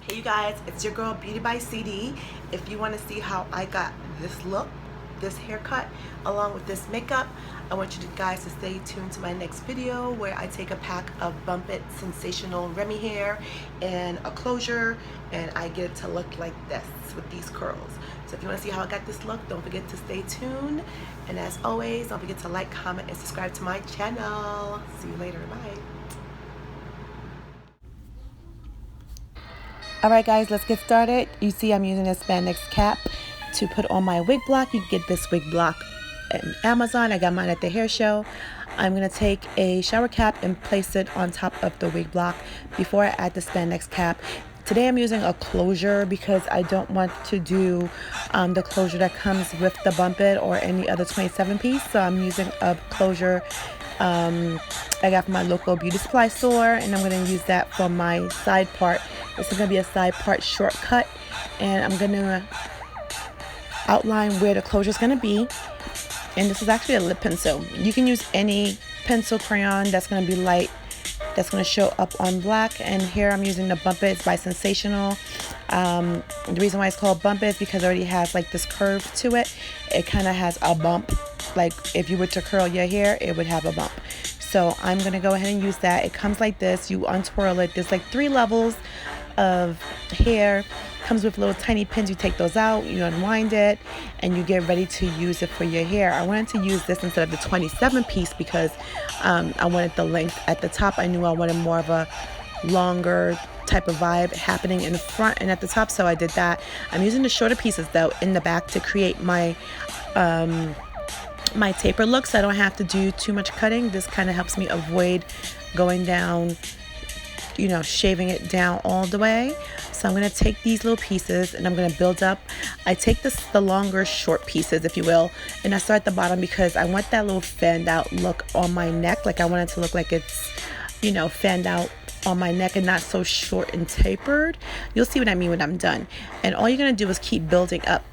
Hey you guys, it's your girl Beauty by CD. If you want to see how I got this look, this haircut, along with this makeup, I want you guys to stay tuned to my next video where I take a pack of Bump It Sensational Remy hair and a closure, and I get it to look like this with these curls. So if you want to see how I got this look, don't forget to stay tuned. And as always, don't forget to like, comment, and subscribe to my channel. See you later. Bye. Alright guys, let's get started. You see I'm using a spandex cap to put on my wig block. You can get this wig block on Amazon. I got mine at the hair show. I'm going to take a shower cap and place it on top of the wig block before I add the spandex cap. Today I'm using a closure because I don't want to do the closure that comes with the Bump It or any other 27 piece. So I'm using a closure I got from my local beauty supply store, and I'm going to use that for my side part. This is going to be a side part shortcut, and I'm going to outline where the closure is going to be. And this is actually a lip pencil. You can use any pencil crayon that's going to be light, that's going to show up on black. And here I'm using the Bump It. It's by Sensational. The reason why it's called Bump It is because it already has like this curve to it. It kind of has a bump. Like if you were to curl your hair, it would have a bump. So I'm going to go ahead and use that. It comes like this. You untwirl it. There's like 3 levels of hair. Comes with little tiny pins. You take those out, you unwind it, and you get ready to use it for your hair. I wanted to use this instead of the 27 piece because I wanted the length at the top. I knew I wanted more of a longer type of vibe happening in the front and at the top, so I did that. I'm using the shorter pieces though in the back to create my my taper look, so I don't have to do too much cutting. This kind of helps me avoid going down, you know, shaving it down all the way. So I'm going to take these little pieces and I'm going to build up. I take the longer short pieces, if you will, and I start at the bottom because I want that little fanned out look on my neck. Like I want it to look like it's, you know, fanned out on my neck and not so short and tapered. You'll see what I mean when I'm done. And all you're going to do is keep building up.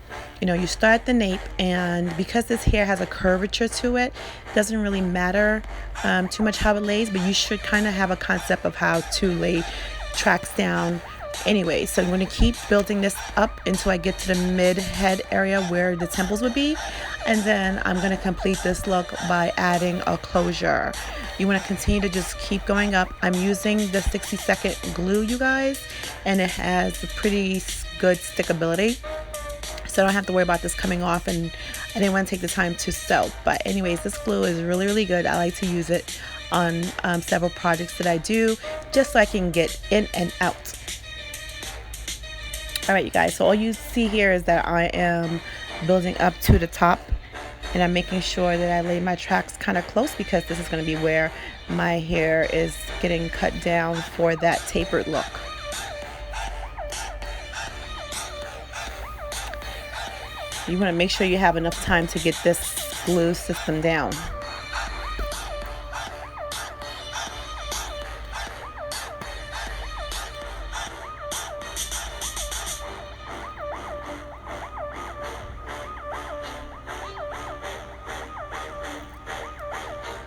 You know, you start at the nape, and because this hair has a curvature to it, doesn't really matter too much how it lays, but you should kind of have a concept of how to lay tracks down anyway. So I'm going to keep building this up until I get to the mid head area where the temples would be, and then I'm going to complete this look by adding a closure. You want to continue to just keep going up. I'm using the 60-second glue, you guys, and it has a pretty good stickability. So I don't have to worry about this coming off, and I didn't want to take the time to sew. But anyways, this glue is really, really good. I like to use it on several projects that I do, just so I can get in and out. Alright you guys, so all you see here is that I am building up to the top, and I'm making sure that I lay my tracks kind of close because this is going to be where my hair is getting cut down for that tapered look. You want to make sure you have enough time to get this glue system down.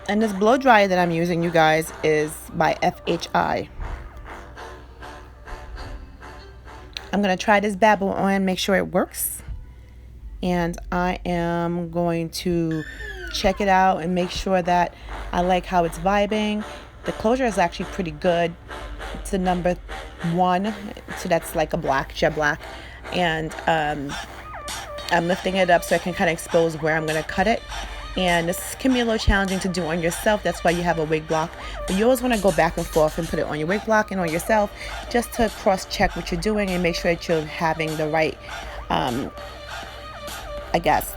And this blow dryer that I'm using, you guys, is by FHI. I'm going to try this bad boy on, make sure it works. And I am going to check it out and make sure that I like how it's vibing. The closure is actually pretty good. It's a number 1, so that's like a black, jet black. And I'm lifting it up so I can kind of expose where I'm going to cut it. And this can be a little challenging to do on yourself. That's why you have a wig block. But you always want to go back and forth and put it on your wig block and on yourself, just to cross-check what you're doing and make sure that you're having the right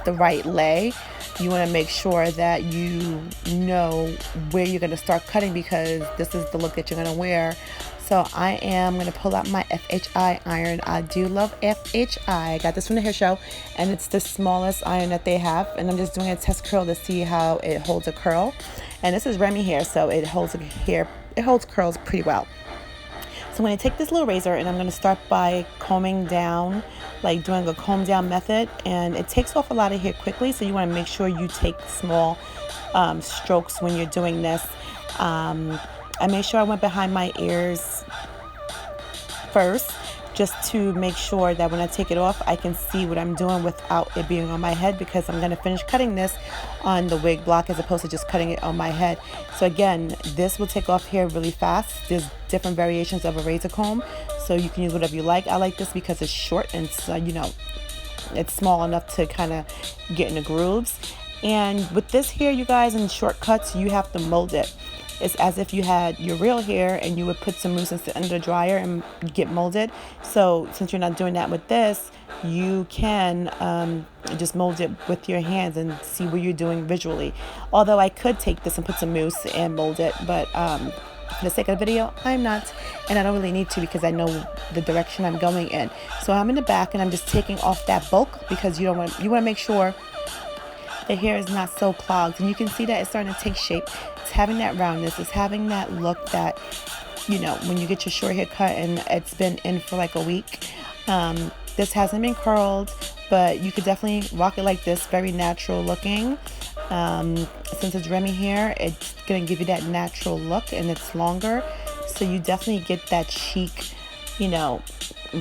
the right lay. You want to make sure that you know where you're going to start cutting because this is the look that you're going to wear. So I am going to pull out my FHI iron. I do love FHI. I got this from the hair show, and it's the smallest iron that they have. And I'm just doing a test curl to see how it holds a curl. And this is Remy hair, so it holds hair. It holds curls pretty well. So I'm going to take this little razor and I'm going to start by combing down, like doing a comb down method, and it takes off a lot of hair quickly, so you want to make sure you take small strokes when you're doing this. I made sure I went behind my ears first, just to make sure that when I take it off, I can see what I'm doing without it being on my head, because I'm going to finish cutting this on the wig block as opposed to just cutting it on my head. So again, this will take off hair really fast. There's different variations of a razor comb, so you can use whatever you like. I like this because it's short and it's, it's small enough to kind of get in the grooves. And with this hair, you guys, in shortcuts, you have to mold it. It's as if you had your real hair and you would put some mousse under the dryer and get molded. So since you're not doing that with this, you can just mold it with your hands and see what you're doing visually. Although I could take this and put some mousse and mold it, but for the sake of the video, I'm not, and I don't really need to because I know the direction I'm going in. So I'm in the back and I'm just taking off that bulk, because you want to make sure the hair is not so clogged. And you can see that it's starting to take shape. It's having that roundness. It's having that look that, when you get your short hair cut and it's been in for like a week. This hasn't been curled, but you could definitely rock it like this, very natural looking. Since it's Remy hair, it's going to give you that natural look, and it's longer. So you definitely get that chic,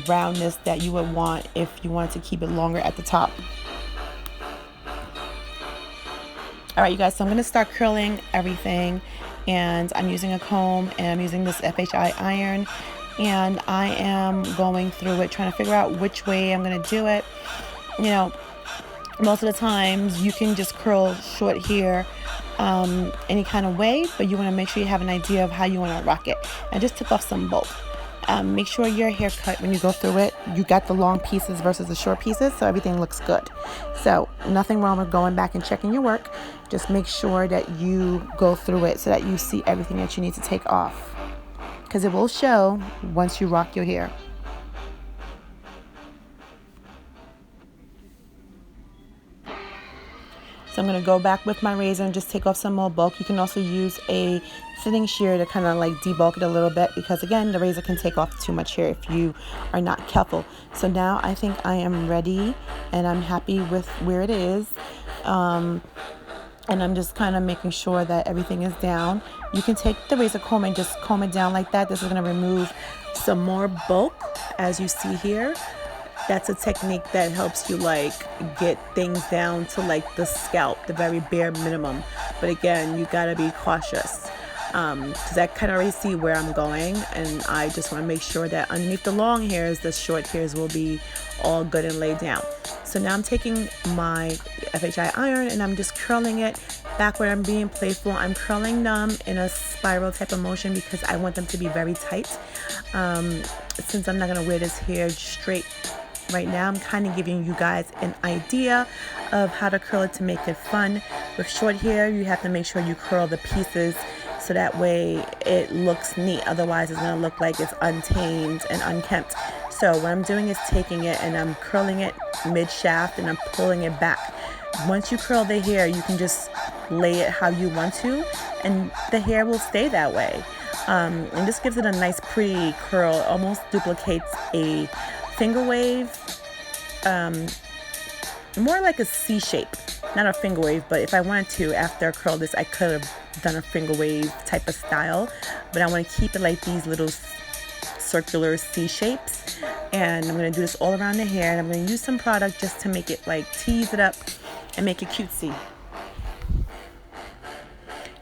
roundness that you would want if you wanted to keep it longer at the top. All right, you guys, so I'm going to start curling everything, and I'm using a comb and I'm using this FHI iron, and I am going through it, trying to figure out which way I'm going to do it. Most of the times you can just curl short hair any kind of way, but you want to make sure you have an idea of how you want to rock it. I just took off some bulk. Make sure your haircut, when you go through it, you got the long pieces versus the short pieces, so everything looks good. So nothing wrong with going back and checking your work. Just make sure that you go through it so that you see everything that you need to take off, because it will show once you rock your hair. So I'm going to go back with my razor and just take off some more bulk. You can also use a thinning shear to kind of like debulk it a little bit, because again, the razor can take off too much hair if you are not careful. So now I think I am ready and I'm happy with where it is. And I'm just kind of making sure that everything is down. You can take the razor comb and just comb it down like that. This is going to remove some more bulk, as you see here. That's a technique that helps you get things down to the scalp, the very bare minimum. But again, you gotta be cautious, because I kind of already see where I'm going, and I just want to make sure that underneath the long hairs, the short hairs will be all good and laid down. So now I'm taking my FHI iron and I'm just curling it back where I'm being playful. I'm curling them in a spiral type of motion because I want them to be very tight. Since I'm not gonna wear this hair straight right now, I'm kind of giving you guys an idea of how to curl it to make it fun. With short hair, you have to make sure you curl the pieces so that way it looks neat. Otherwise, it's going to look like it's untamed and unkempt. So what I'm doing is taking it and I'm curling it mid-shaft and I'm pulling it back. Once you curl the hair, you can just lay it how you want to, and the hair will stay that way. And this gives it a nice, pretty curl. It almost duplicates a finger wave, more like a C shape, not a finger wave, but if I wanted to, after I curl this, I could have done a finger wave type of style, but I want to keep it like these little circular C shapes. And I'm going to do this all around the hair, and I'm going to use some product just to make it tease it up and make it cutesy.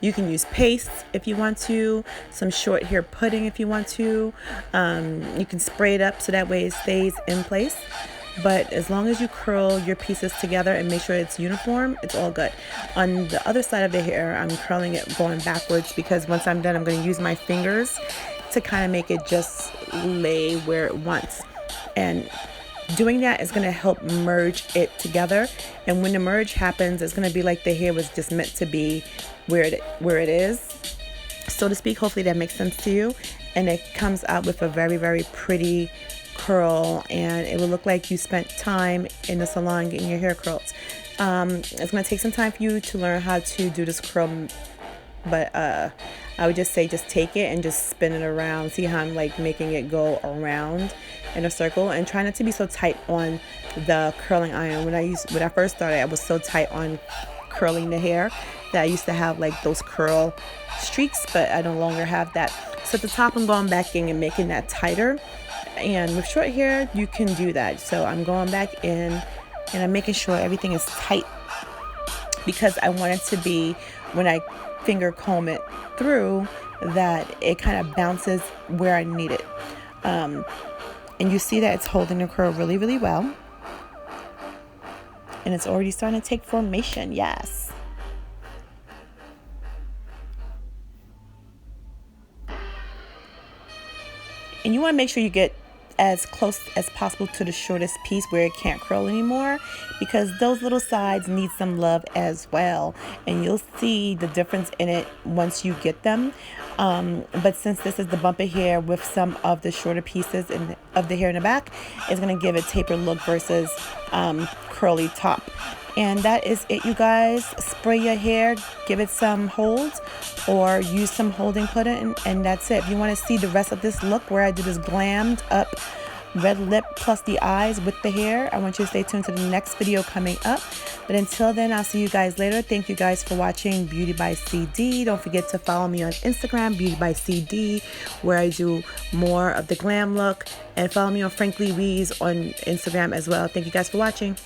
You can use paste if you want to, some short hair pudding if you want to. You can spray it up so that way it stays in place. But as long as you curl your pieces together and make sure it's uniform, it's all good. On the other side of the hair, I'm curling it going backwards because once I'm done, I'm going to use my fingers to kind of make it just lay where it wants. And doing that is going to help merge it together. And when the merge happens, it's going to be like the hair was just meant to be where it is, so to speak. Hopefully that makes sense to you. And it comes out with a very, very pretty curl, and it will look like you spent time in the salon getting your hair curled. It's going to take some time for you to learn how to do this curl, but I would just say just take it and just spin it around. See how I'm making it go around in a circle, and try not to be so tight on the curling iron. When I first started, I was so tight on curling the hair that I used to have those curl streaks, but I no longer have that. So at the top, I'm going back in and making that tighter. And with short hair, you can do that. So I'm going back in and I'm making sure everything is tight, because I want it to be, when I finger comb it through, that it kind of bounces where I need it. And you see that it's holding the curl really, really well. And it's already starting to take formation. Yes. And you want to make sure you get as close as possible to the shortest piece where it can't curl anymore, because those little sides need some love as well, and you'll see the difference in it once you get them. But since this is the bumper hair with some of the shorter pieces of the hair in the back, it's going to give a tapered look versus curly top. And that is it, you guys. Spray your hair, give it some holds, or use some holding pudding, and that's it. If you want to see the rest of this look where I do this glammed up red lip plus the eyes with the hair, I want you to stay tuned to the next video coming up. But until then, I'll see you guys later. Thank you guys for watching Beauty by CD. Don't forget to follow me on Instagram, Beauty by CD, where I do more of the glam look. And follow me on Frankly Weeze on Instagram as well. Thank you guys for watching.